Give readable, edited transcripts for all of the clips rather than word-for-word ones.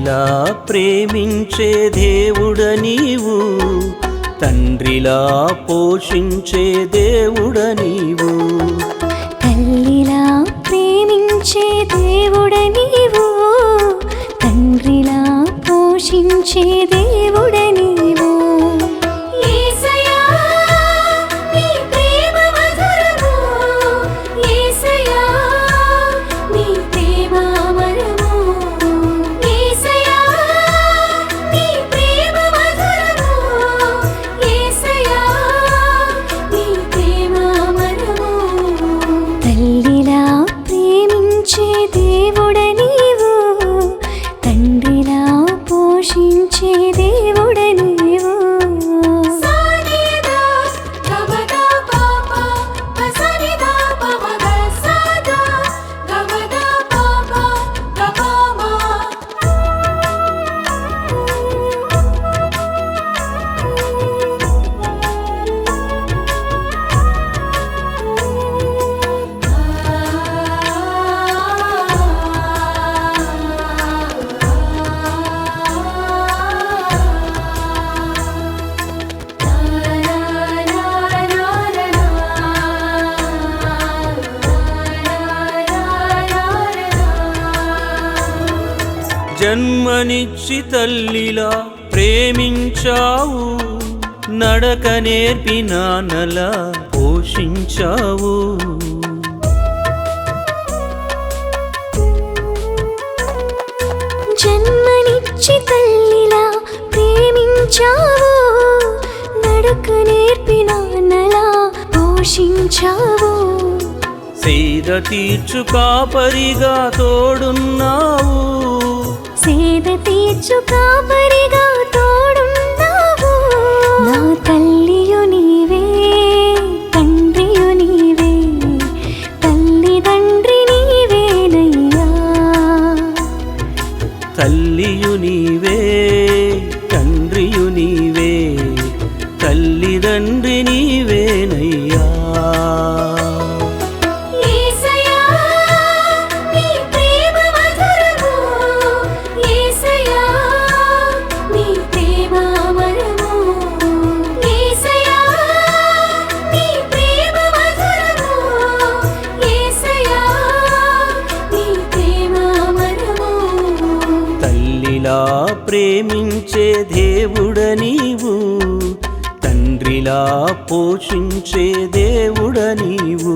తల్లిలా ప్రేమించే దేవుడ నీవు, తండ్రిలా పోషించే దేవుడ నీవు. తల్లిలా ప్రేమించే దేవుడ నీవు, తండ్రిలా పోషించే దేవుడ నీవు. యేసయ్యా నీ ప్రేమ మధురము, యేసయ్యా నీ ప్రేమ అమరము, యేసయ్యా నీ ప్రేమ మధురము, యేసయ్యా నీ ప్రేమ అమరము. తల్లిలా ప్రేమించే దేవుడ నీవు, తండ్రిలా పోషించే దేవుడ నీవు. జన్మనిచ్చి తల్లిలా ప్రేమించావు, నడక నేర్పి నాన్నలా పోషించావు. జన్మనిచ్చి తల్లిలా ప్రేమించావు, నడక నేర్పి నాన్నలా పోషించావు. సేద తీర్చు కాపరిగా తోడున్నావు, సేద తీర్చు కాపరిగా తోడున్నావు. నా తల్లియు నీవే, తండ్రియు నీవే, తల్లిదండ్రి నీవేనయ్యా. తల్లియు నీవే, తండ్రియు నీవే, తల్లిదండ్రి నీవేనయ్యా. తల్లిలా ప్రేమించే దేవుడ నీవు, తండ్రిలా పోషించే దేవుడ నీవు.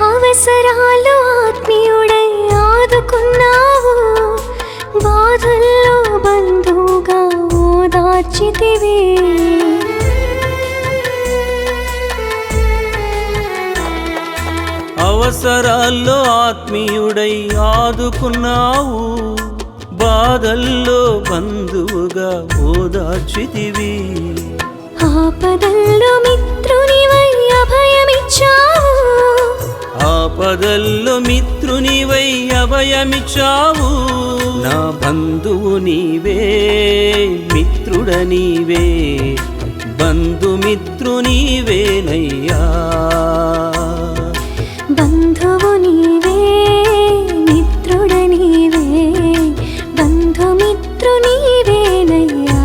అవసరాలు ఆత్మీయుడై ఆదుకున్నావు, బాధల్లో బంధువుగా ఓదార్చితివి. అవసరాల్లో ఆత్మీయుడై ఆదుకున్నావు, బాధల్లో బంధువుగా ఓదార్చితివి. ఆపదల్లో మిత్రునివై అభయమిచ్చావు, ఆపదల్లో మిత్రునివై అభయమిచ్చావు. నా బంధువు నీవే, మిత్రుడ నీవే, బంధుమిత్రు నీవేనయ్యా. బంధువు నీవే, మిత్రుడ నీవే, బంధుమిత్రు నీవేనయ్యా.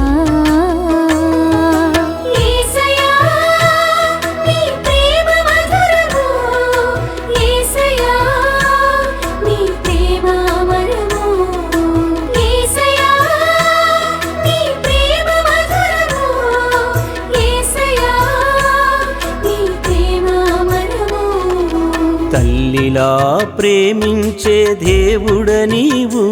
తల్లిలా ప్రేమించే దేవుడ నీవు,